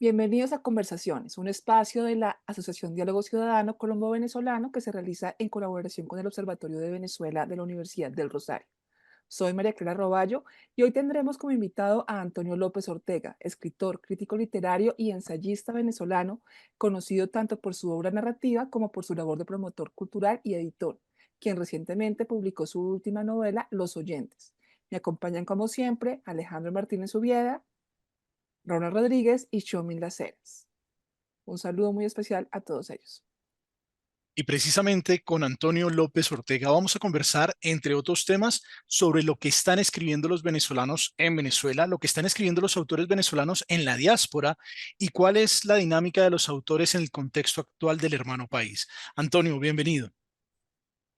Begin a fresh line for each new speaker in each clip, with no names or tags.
Bienvenidos a Conversaciones, un espacio de la Asociación Diálogo Ciudadano Colombo-Venezolano que se realiza en colaboración con el Observatorio de Venezuela de la Universidad del Rosario. Soy María Clara Roballo y hoy tendremos como invitado a Antonio López Ortega, escritor, crítico literario y ensayista venezolano, conocido tanto por su obra narrativa como por su labor de promotor cultural y editor, quien recientemente publicó su última novela, Los Oyentes. Me acompañan como siempre Alejandro Martínez Ubieda, Ronald Rodríguez y Xiomil Laceras. Un saludo muy especial a todos ellos.
Y precisamente con Antonio López Ortega vamos a conversar, entre otros temas, sobre lo que están escribiendo los venezolanos en Venezuela, lo que están escribiendo los autores venezolanos en la diáspora y cuál es la dinámica de los autores en el contexto actual del hermano país. Antonio, bienvenido.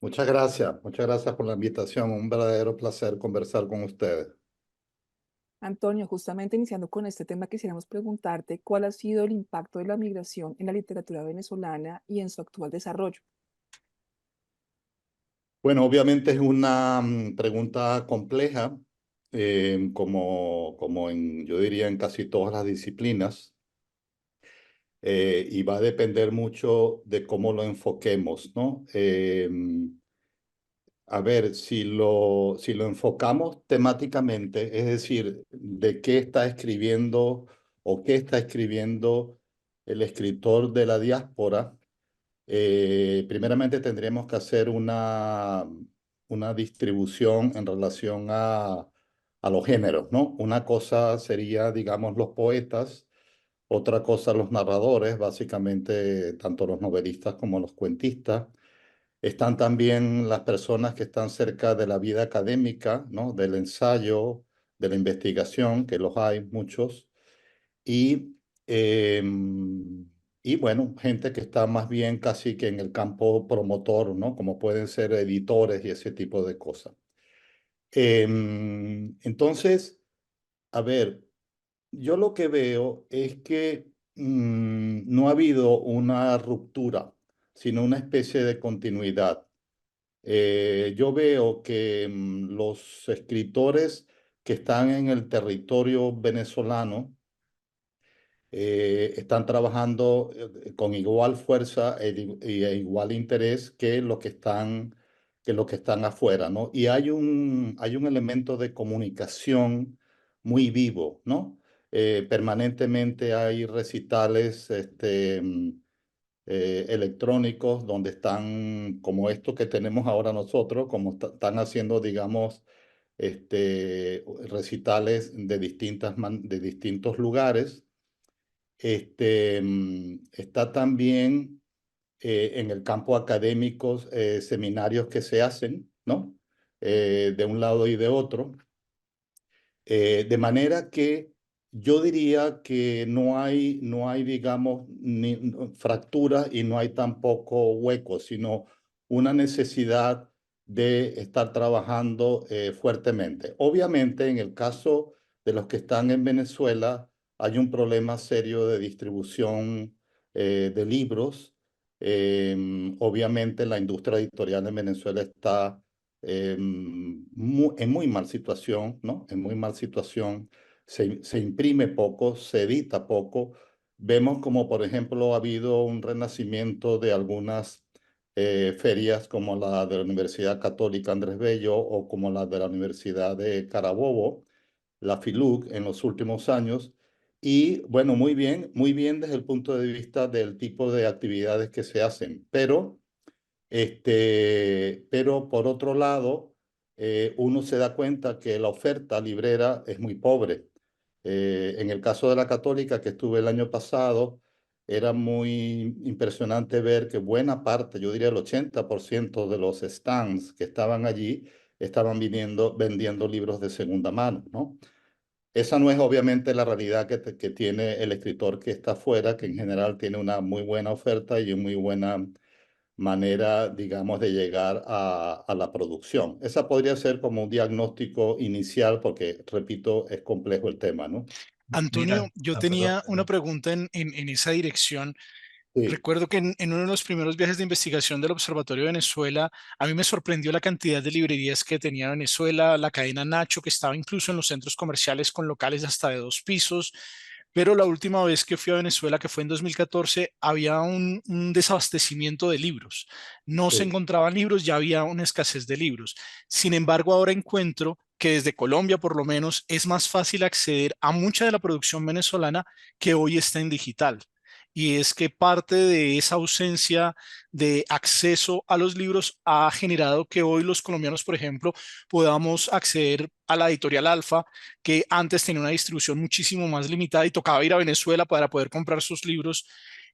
Muchas gracias por la invitación. Un verdadero placer conversar con ustedes.
Antonio, justamente iniciando con este tema, quisiéramos preguntarte cuál ha sido el impacto de la migración en la literatura venezolana y en su actual desarrollo.
Bueno, obviamente es una pregunta compleja, como yo diría, en casi todas las disciplinas, y va a depender mucho de cómo lo enfoquemos, ¿no? A ver, si lo enfocamos temáticamente, es decir, de qué está escribiendo o qué está escribiendo el escritor de la diáspora. Primeramente tendríamos que hacer una distribución en relación a los géneros, ¿no? Una cosa sería, digamos, los poetas, otra cosa los narradores, básicamente tanto los novelistas como los cuentistas. Están también las personas que están cerca de la vida académica, ¿no? Del ensayo, de la investigación, que los hay muchos. Y, y bueno, gente que está más bien casi que en el campo promotor, ¿no? Como pueden ser editores y ese tipo de cosas. Entonces, a ver, yo lo que veo es que no ha habido una ruptura, sino una especie de continuidad. Yo veo que los escritores que están en el territorio venezolano, están trabajando con igual fuerza e igual interés que los que están afuera, ¿no? Y hay un elemento de comunicación muy vivo, ¿no? Permanentemente hay recitales electrónicos donde están, como esto que tenemos ahora nosotros, como están haciendo, digamos, recitales de distintos lugares. Está también en el campo académico, seminarios que se hacen, ¿no? De un lado y de otro. De manera que yo diría que no hay, digamos, fracturas y no hay tampoco huecos, sino una necesidad de estar trabajando fuertemente. Obviamente, en el caso de los que están en Venezuela, hay un problema serio de distribución de libros. Obviamente, la industria editorial en Venezuela está en muy mal situación, ¿no? En muy mal situación. Se imprime poco, se edita poco. Vemos como, por ejemplo, ha habido un renacimiento de algunas ferias como la de la Universidad Católica Andrés Bello o como la de la Universidad de Carabobo, la FILUC, en los últimos años. Y bueno, muy bien desde el punto de vista del tipo de actividades que se hacen, pero por otro lado, uno se da cuenta que la oferta librera es muy pobre. En el caso de la Católica, que estuve el año pasado, era muy impresionante ver que buena parte, yo diría el 80% de los stands que estaban allí, estaban vendiendo libros de segunda mano, ¿no? Esa no es obviamente la realidad que tiene el escritor que está afuera, que en general tiene una muy buena oferta y una muy buena manera, digamos, de llegar a la producción. Esa podría ser como un diagnóstico inicial, porque, repito, es complejo el tema, ¿no?
Antonio,
Mira,
yo
perdón.
tenía una pregunta en esa dirección.
Sí,
Recuerdo que en uno de los primeros viajes de investigación del Observatorio de Venezuela, a mí me sorprendió la cantidad de librerías que tenía Venezuela, la cadena Nacho, que estaba incluso en los centros comerciales con locales hasta de 2 pisos. pero la última vez que fui a Venezuela, que fue en 2014, había un desabastecimiento de libros. No se
Sí.
encontraban libros, ya había una escasez de libros. Sin embargo, ahora encuentro que desde Colombia, por lo menos, es más fácil acceder a mucha de la producción venezolana que hoy está en digital. Y es que parte de esa ausencia de acceso a los libros ha generado que hoy los colombianos, por ejemplo, podamos acceder a la editorial Alfa, que antes tenía una distribución muchísimo más limitada y tocaba ir a Venezuela para poder comprar sus libros.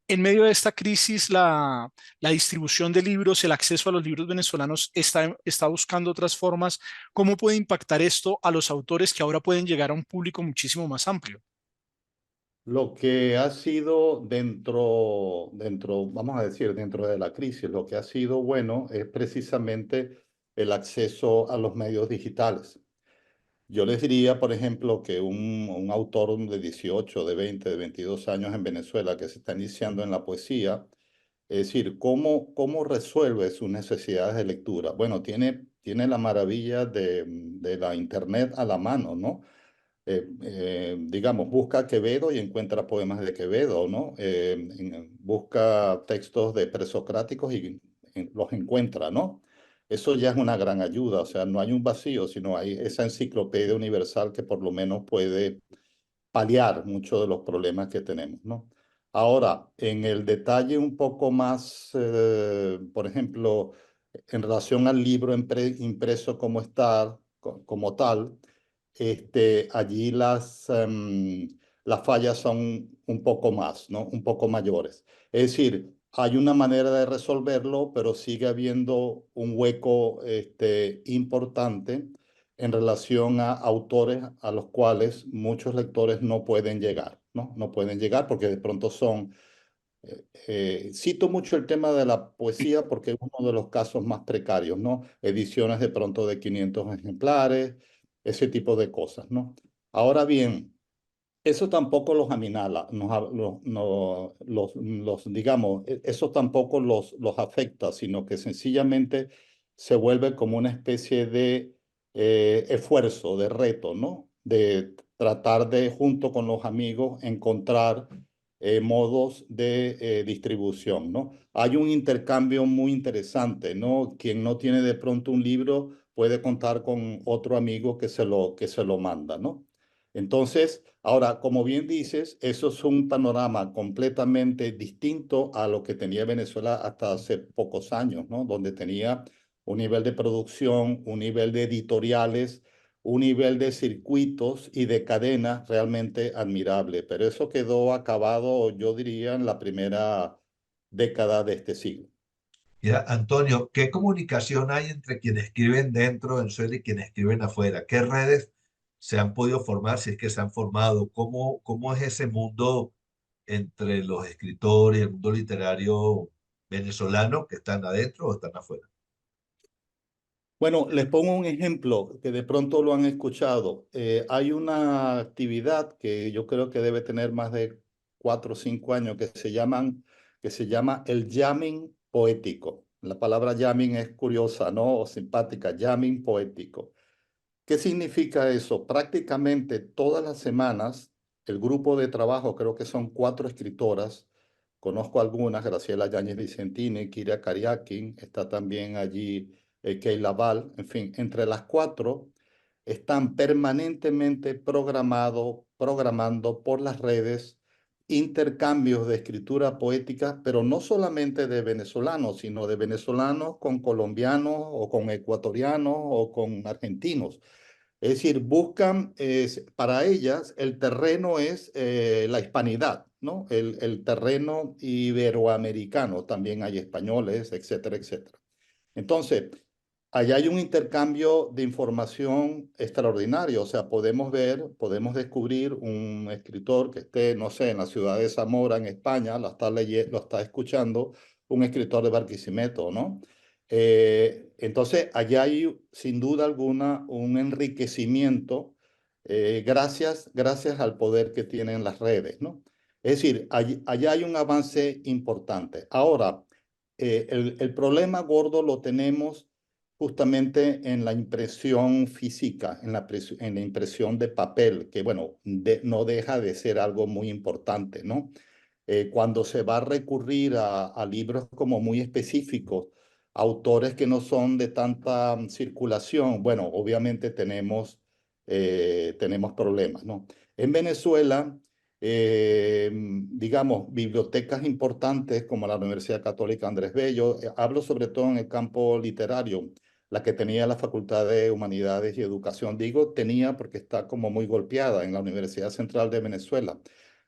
En medio de esta crisis, la distribución de libros, el acceso a los libros venezolanos está buscando otras formas. ¿Cómo puede impactar esto a los autores que ahora pueden llegar a un público muchísimo más amplio?
Lo que ha sido vamos a decir, dentro de la crisis, lo que ha sido bueno es precisamente el acceso a los medios digitales. Yo les diría, por ejemplo, que un autor de 18, de 20, de 22 años en Venezuela que se está iniciando en la poesía, es decir, ¿cómo resuelve sus necesidades de lectura? Bueno, tiene la maravilla de la Internet a la mano, ¿no? Digamos, busca Quevedo y encuentra poemas de Quevedo, ¿no? Busca textos de presocráticos y los encuentra, ¿no? Eso ya es una gran ayuda, o sea, no hay un vacío, sino hay esa enciclopedia universal que por lo menos puede paliar muchos de los problemas que tenemos, ¿no? Ahora, en el detalle un poco más, por ejemplo, en relación al libro impreso como tal, allí las fallas son un poco más, ¿no? Un poco mayores. Es decir, hay una manera de resolverlo, pero sigue habiendo un hueco importante en relación a autores a los cuales muchos lectores no pueden llegar, ¿no? No pueden llegar porque de pronto cito mucho el tema de la poesía porque es uno de los casos más precarios, ¿no? Ediciones de pronto de 500 ejemplares, ese tipo de cosas, ¿no? Ahora bien, eso tampoco los aminala, digamos, eso tampoco los afecta, sino que sencillamente se vuelve como una especie de esfuerzo, de reto, ¿no? De tratar de, junto con los amigos, encontrar modos de distribución, ¿no? Hay un intercambio muy interesante, ¿no? Quien no tiene de pronto un libro puede contar con otro amigo que se lo manda, ¿no? Entonces, ahora, como bien dices, eso es un panorama completamente distinto a lo que tenía Venezuela hasta hace pocos años, ¿no? Donde tenía un nivel de producción, un nivel de editoriales, un nivel de circuitos y de cadenas realmente admirable. Pero eso quedó acabado, yo diría, en la primera década de este siglo.
Mira, Antonio, ¿qué comunicación hay entre quienes escriben dentro de Venezuela y quienes escriben afuera? ¿Qué redes se han podido formar, si es que se han formado? ¿Cómo es ese mundo entre los escritores y el mundo literario venezolano que están adentro o están afuera?
Bueno, les pongo un ejemplo que de pronto lo han escuchado. Hay una actividad que yo creo que debe tener más de 4 o 5 años que se llama el jamming poético. La palabra jamming es curiosa, ¿no? O simpática, jamming poético. ¿Qué significa eso? Prácticamente todas las semanas, el grupo de trabajo, creo que son 4 escritoras, conozco algunas, Graciela Yáñez Vicentini, Kira Kariakin, está también allí Keila Val, en fin, entre las 4 están permanentemente programando por las redes intercambios de escritura poética, pero no solamente de venezolanos, sino de venezolanos con colombianos o con ecuatorianos o con argentinos. Es decir, buscan, para ellas el terreno es la hispanidad, ¿no? El terreno iberoamericano, también hay españoles, etcétera, etcétera. Entonces, allá hay un intercambio de información extraordinario, o sea, podemos descubrir un escritor que esté, no sé, en la ciudad de Zamora, en España, lo está escuchando un escritor de Barquisimeto, ¿no? Entonces, allá hay, sin duda alguna, un enriquecimiento gracias al poder que tienen las redes, ¿no? Es decir, allá hay un avance importante. Ahora, el problema gordo lo tenemos justamente en la impresión física, en la impresión de papel, que bueno, no deja de ser algo muy importante, ¿no? Cuando se va a recurrir a libros como muy específicos, autores que no son de tanta circulación, bueno, obviamente tenemos problemas, ¿no? En Venezuela, digamos, bibliotecas importantes como la Universidad Católica Andrés Bello, hablo sobre todo en el campo literario, la que tenía la Facultad de Humanidades y Educación, digo tenía porque está como muy golpeada en la Universidad Central de Venezuela.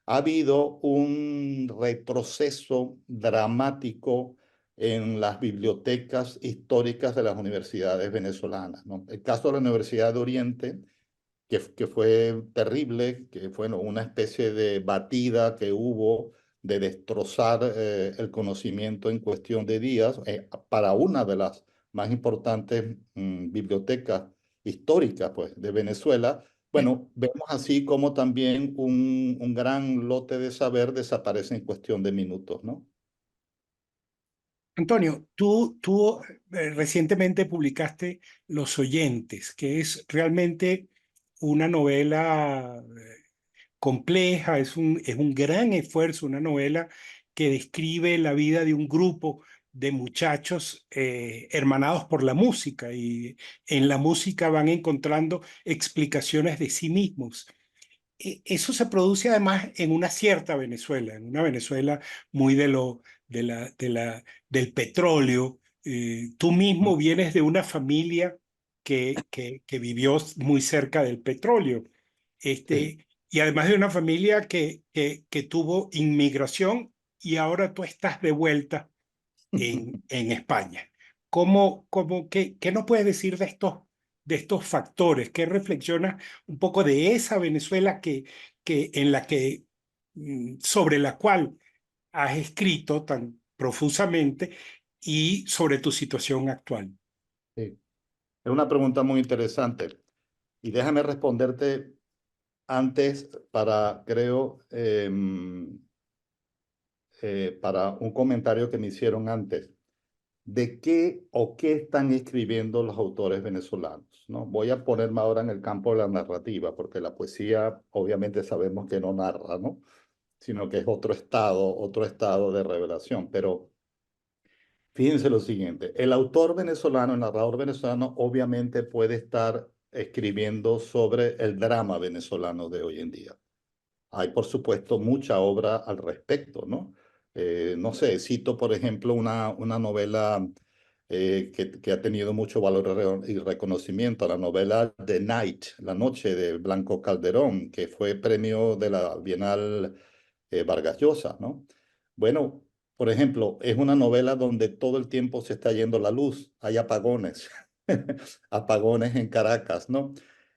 Ha habido un retroceso dramático en las bibliotecas históricas de las universidades venezolanas, ¿no? El caso de la Universidad de Oriente, que fue terrible, que fue, ¿no?, una especie de batida que hubo de destrozar el conocimiento en cuestión de días para una de las más importantes bibliotecas históricas, pues, de Venezuela. Bueno, vemos así como también un gran lote de saber desaparece en cuestión de minutos, ¿no?
Antonio, tú recientemente publicaste Los Oyentes, que es realmente una novela compleja, es un gran esfuerzo, una novela que describe la vida de un grupo de muchachos hermanados por la música, y en la música van encontrando explicaciones de sí mismos. Eso se produce además en una cierta Venezuela, en una Venezuela muy del petróleo. Tú mismo vienes de una familia que vivió muy cerca del petróleo,
Sí.
y además de una familia que tuvo inmigración, y ahora tú estás de vuelta en España. ¿Qué nos puedes decir de estos factores? ¿Qué reflexionas un poco de esa Venezuela en la sobre la cual has escrito tan profusamente, y sobre tu situación actual?
Sí. Es una pregunta muy interesante. Y déjame responderte antes para, creo, para un comentario que me hicieron antes. ¿De qué o qué están escribiendo los autores venezolanos? ¿No? Voy a ponerme ahora en el campo de la narrativa, porque la poesía obviamente sabemos que no narra, ¿no? Sino que es otro estado de revelación. Pero fíjense lo siguiente, el autor venezolano, el narrador venezolano, obviamente puede estar escribiendo sobre el drama venezolano de hoy en día. Hay, por supuesto, mucha obra al respecto, ¿no? No sé, cito, por ejemplo, una novela que ha tenido mucho valor y reconocimiento, la novela The Night, La Noche, de Blanco Calderón, que fue premio de la Bienal Vargas Llosa, ¿no? Bueno, por ejemplo, es una novela donde todo el tiempo se está yendo la luz, hay apagones, apagones en Caracas, ¿no?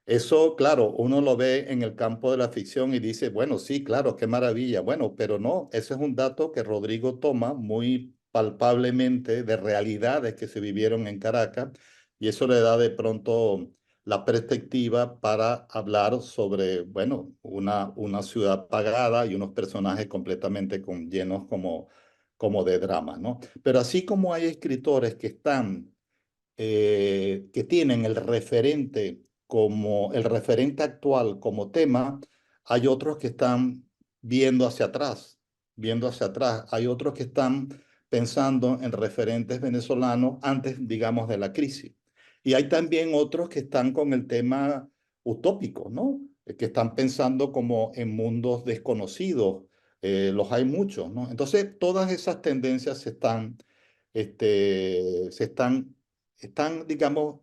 Eso, claro, uno lo ve en el campo de la ficción y dice, bueno, sí, claro, qué maravilla. Bueno, pero no, ese es un dato que Rodrigo toma muy palpablemente de realidades que se vivieron en Caracas, y eso le da de pronto la perspectiva para hablar sobre, bueno, una ciudad apagada y unos personajes completamente llenos como de drama, ¿no? Pero así como hay escritores que están que tienen el referente actual como tema, hay otros que están viendo hacia atrás, viendo hacia atrás. Hay otros que están pensando en referentes venezolanos antes, digamos, de la crisis. Y hay también otros que están con el tema utópico, ¿no? Que están pensando como en mundos desconocidos. Los hay muchos, ¿no? Entonces, todas esas tendencias están, digamos,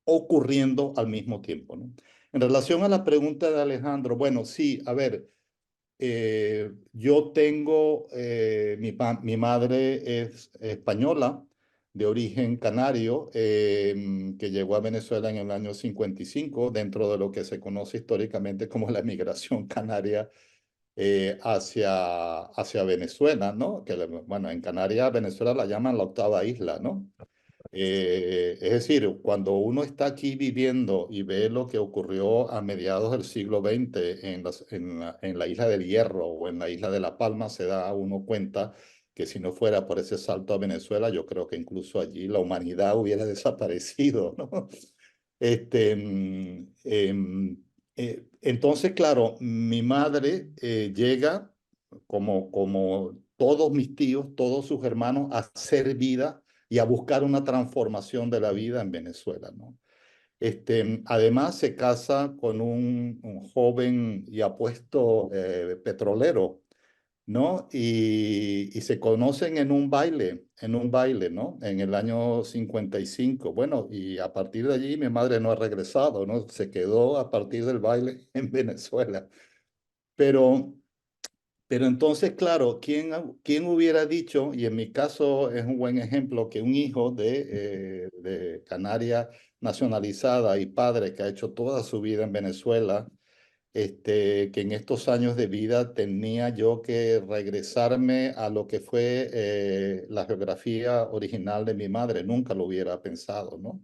ocurriendo al mismo tiempo, ¿no? En relación a la pregunta de Alejandro, bueno, sí, a ver, yo tengo, mi madre es española, de origen canario, que llegó a Venezuela en el año 55, dentro de lo que se conoce históricamente como la migración canaria hacia Venezuela, ¿no? Bueno, en Canarias, Venezuela la llaman la octava isla, ¿no? Es decir, cuando uno está aquí viviendo y ve lo que ocurrió a mediados del siglo XX en la isla del Hierro o en la isla de La Palma, se da uno cuenta que si no fuera por ese salto a Venezuela, yo creo que incluso allí la humanidad hubiera desaparecido, ¿no? Entonces, claro, mi madre llega como todos mis tíos, todos sus hermanos, a hacer vida y a buscar una transformación de la vida en Venezuela, ¿no? Además, se casa con un joven y apuesto petrolero, ¿no? Y se conocen en un baile, ¿no? En el año 55. Bueno, y a partir de allí mi madre no ha regresado, ¿no? Se quedó a partir del baile en Venezuela. Pero, pero entonces, claro, ¿quién hubiera dicho, y en mi caso es un buen ejemplo, que un hijo de canaria nacionalizada y padre que ha hecho toda su vida en Venezuela, que en estos años de vida tenía yo que regresarme a lo que fue la geografía original de mi madre. Nunca lo hubiera pensado, ¿no?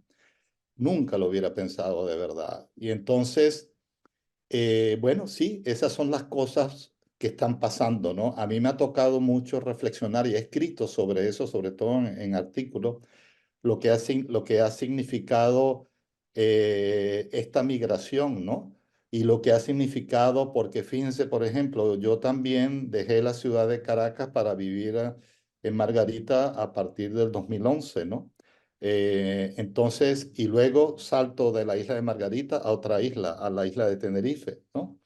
Nunca lo hubiera pensado de verdad. Y entonces, bueno, sí, esas son las cosas que están pasando, ¿no? A mí me ha tocado mucho reflexionar y he escrito sobre eso, sobre todo en artículos, lo que ha significado esta migración, ¿no? Y lo que ha significado, porque fíjense, por ejemplo, yo también dejé la ciudad de Caracas para vivir en Margarita a partir del 2011, ¿no? Entonces, y luego salto de la isla de Margarita a otra isla, a la isla de Tenerife, ¿no?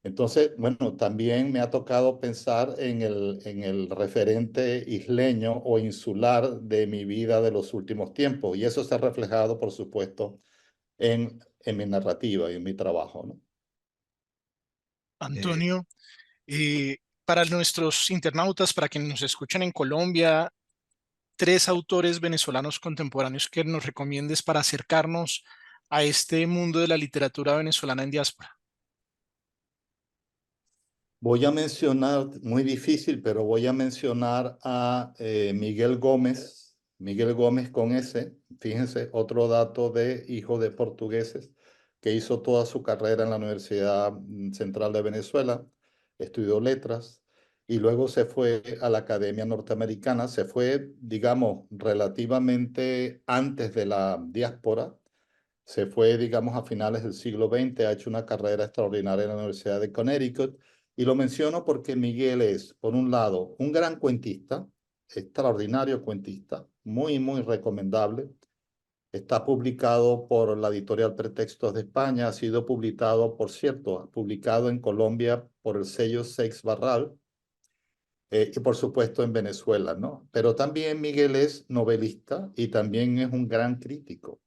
Entonces, bueno, también me ha tocado pensar en el referente isleño o insular de mi vida de los últimos tiempos. Y eso se ha reflejado, por supuesto, en mi narrativa y en mi trabajo, ¿no?
Eh,
Antonio, para nuestros internautas, para quienes nos escuchan en Colombia, 3 autores venezolanos contemporáneos que nos recomiendes para acercarnos a este mundo de la literatura venezolana en diáspora.
Voy a mencionar, muy difícil, pero voy a mencionar a Miguel Gómez con S, fíjense, otro dato de hijo de portugueses, que hizo toda su carrera en la Universidad Central de Venezuela, estudió letras y luego se fue a la Academia Norteamericana, se fue, digamos, relativamente antes de la diáspora. Se fue, digamos, a finales del siglo XX, ha hecho una carrera extraordinaria en la Universidad de Connecticut. Y lo menciono porque Miguel es, por un lado, un gran cuentista, extraordinario cuentista, muy, muy recomendable. Está publicado por la editorial Pretextos de España, ha sido publicado, por cierto, publicado en Colombia por el sello Seix Barral, y por supuesto en Venezuela, ¿no? Pero también Miguel es novelista y también es un gran crítico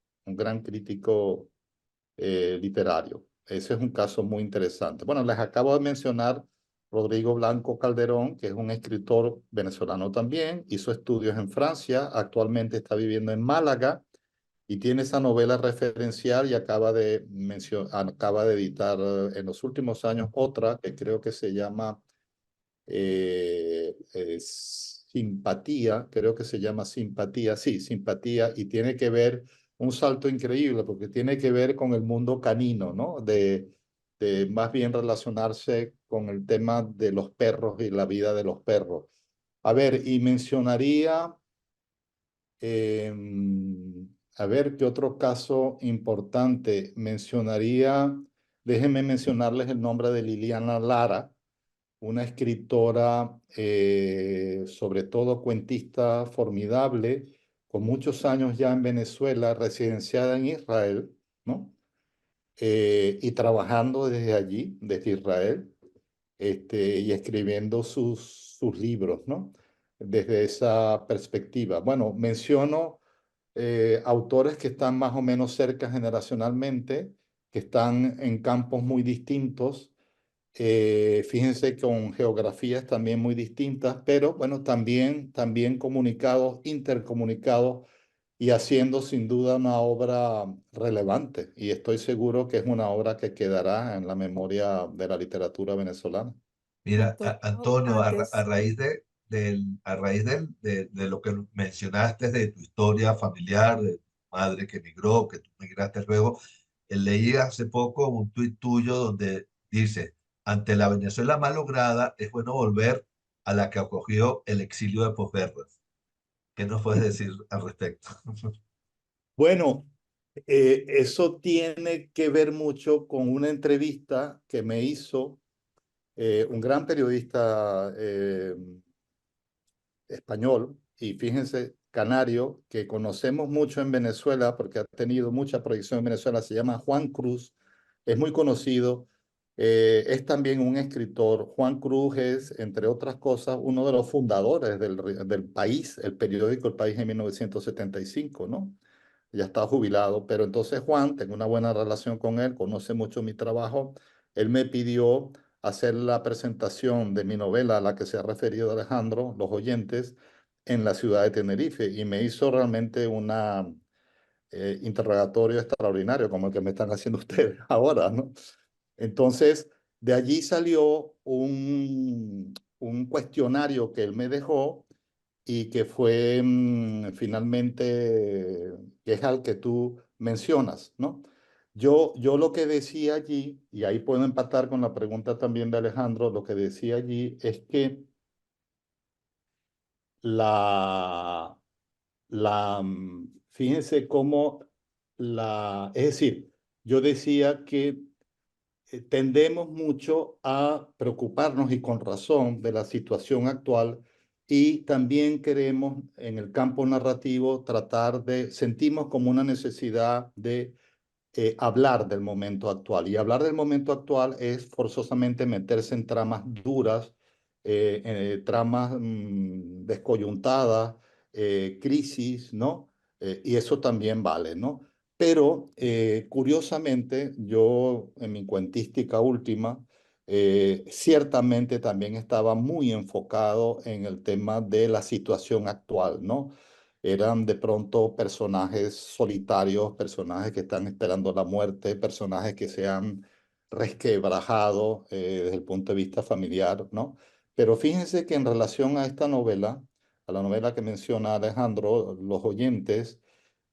literario. Ese es un caso muy interesante. Bueno, les acabo de mencionar Rodrigo Blanco Calderón, que es un escritor venezolano también, hizo estudios en Francia, actualmente está viviendo en Málaga y tiene esa novela referencial y acaba de editar en los últimos años otra que creo que se llama Simpatía, creo que se llama Simpatía, sí, Simpatía, y tiene que ver un salto increíble porque tiene que ver con el mundo canino, ¿no? De más bien relacionarse con el tema de los perros y la vida de los perros. A ver, y mencionaría, a ver, ¿qué otro caso importante? Déjenme mencionarles el nombre de Liliana Lara, una escritora, sobre todo cuentista formidable, con muchos años ya en Venezuela, residenciada en Israel, ¿no? Y trabajando desde allí, desde Israel, y escribiendo sus libros, ¿no? Desde esa perspectiva. Bueno, menciono autores que están más o menos cerca generacionalmente, que están en campos muy distintos, fíjense con geografías también muy distintas, pero bueno, también comunicados, intercomunicados y haciendo sin duda una obra relevante. Y estoy seguro que es una obra que quedará en la memoria de la literatura venezolana.
Mira,
Antonio,
Antonio, a
antes,
raíz de lo que mencionaste de tu historia familiar, de tu madre que emigró, que tú migraste luego, leí hace poco un tuit tuyo donde dice, ante la Venezuela mal lograda, es bueno volver a la que acogió el exilio de posguerra. ¿Qué nos puedes decir al respecto?
Bueno, eso tiene que ver mucho con una entrevista que me hizo un gran periodista español, y fíjense, canario, que conocemos mucho en Venezuela porque ha tenido mucha proyección en Venezuela, se llama Juan Cruz, es muy conocido, es también un escritor. Juan Cruz es, entre otras cosas, uno de los fundadores del País, el periódico El País en 1975, ¿no? Ya está jubilado, pero entonces Juan, tengo una buena relación con él, conoce mucho mi trabajo, él me pidió hacer la presentación de mi novela a la que se ha referido Alejandro, Los Oyentes, en la ciudad de Tenerife, y me hizo realmente una interrogatorio extraordinario, como el que me están haciendo ustedes ahora, ¿no? Entonces, de allí salió un cuestionario que él me dejó y que fue finalmente, que es al que tú mencionas, ¿no? Yo lo que decía allí, y ahí puedo empatar con la pregunta también de Alejandro, lo que decía allí es que la, fíjense cómo es decir, yo decía que tendemos mucho a preocuparnos, y con razón, de la situación actual, y también queremos en el campo narrativo sentimos como una necesidad de hablar del momento actual. Y hablar del momento actual es forzosamente meterse en tramas duras, tramas descoyuntadas, crisis, ¿no? Y eso también vale, ¿no? Pero curiosamente, yo en mi cuentística última, ciertamente también estaba muy enfocado en el tema de la situación actual, ¿no? Eran de pronto personajes solitarios, personajes que están esperando la muerte, personajes que se han resquebrajado desde el punto de vista familiar, ¿no? Pero fíjense que en relación a esta novela, a la novela que menciona Alejandro, Los Oyentes,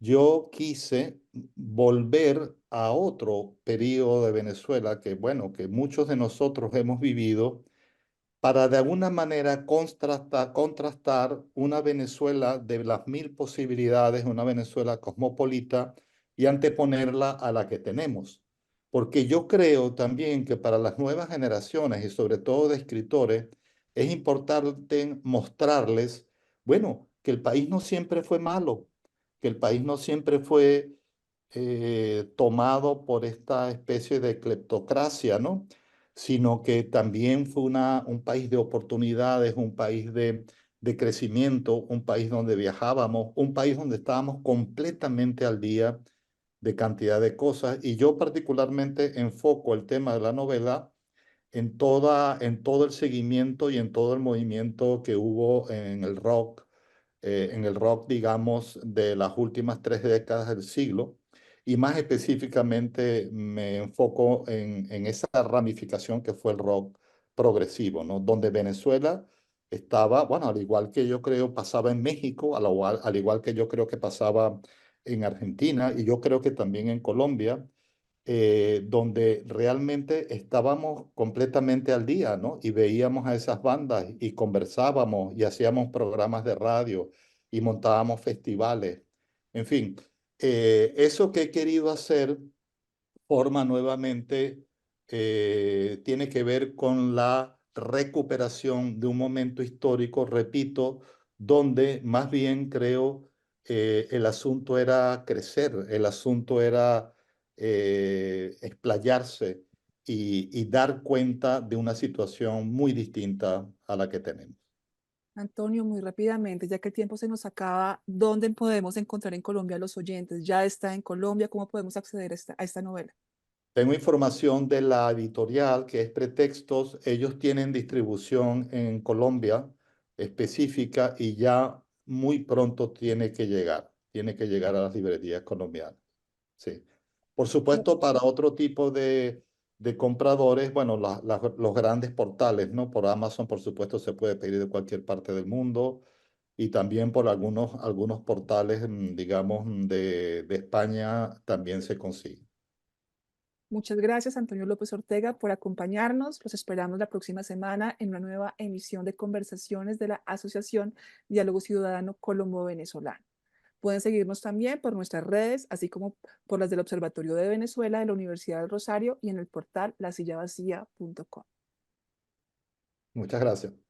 yo quise volver a otro periodo de Venezuela que, bueno, que muchos de nosotros hemos vivido, para de alguna manera contrastar una Venezuela de las mil posibilidades, una Venezuela cosmopolita, y anteponerla a la que tenemos. Porque yo creo también que para las nuevas generaciones, y sobre todo de escritores, es importante mostrarles, bueno, que el país no siempre fue malo, que el país no siempre fue tomado por esta especie de cleptocracia, ¿no? Sino que también fue un país de oportunidades, un país de crecimiento, un país donde viajábamos, un país donde estábamos completamente al día de cantidad de cosas. Y yo particularmente enfoco el tema de la novela en todo el seguimiento y en todo el movimiento que hubo en el rock, digamos, de las últimas 3 décadas del siglo. Y más específicamente me enfoco en esa ramificación que fue el rock progresivo, ¿no? Donde Venezuela estaba, bueno, al igual que yo creo pasaba en México, al igual que yo creo que pasaba en Argentina, y yo creo que también en Colombia, donde realmente estábamos completamente al día, ¿no? Y veíamos a esas bandas y conversábamos y hacíamos programas de radio y montábamos festivales. En fin, eso que he querido hacer forma nuevamente, tiene que ver con la recuperación de un momento histórico, repito, donde más bien creo el asunto era crecer, el asunto era explayarse y dar cuenta de una situación muy distinta a la que tenemos.
Antonio, muy rápidamente, ya que el tiempo se nos acaba, ¿dónde podemos encontrar en Colombia a Los Oyentes? ¿Ya está en Colombia? ¿Cómo podemos acceder a esta novela?
Tengo información de la editorial, que es Pretextos. Ellos tienen distribución en Colombia específica, y ya muy pronto tiene que llegar a las librerías colombianas. Sí. Por supuesto, para otro tipo de compradores, bueno, los grandes portales, ¿no? Por Amazon, por supuesto, se puede pedir de cualquier parte del mundo, y también por algunos portales, digamos, de España también se consigue.
Muchas gracias, Antonio López Ortega, por acompañarnos. Los esperamos la próxima semana en una nueva emisión de conversaciones de la Asociación Diálogo Ciudadano Colombo-Venezolano. Pueden seguirnos también por nuestras redes, así como por las del Observatorio de Venezuela de la Universidad del Rosario y en el portal lasillavacía.com.
Muchas gracias.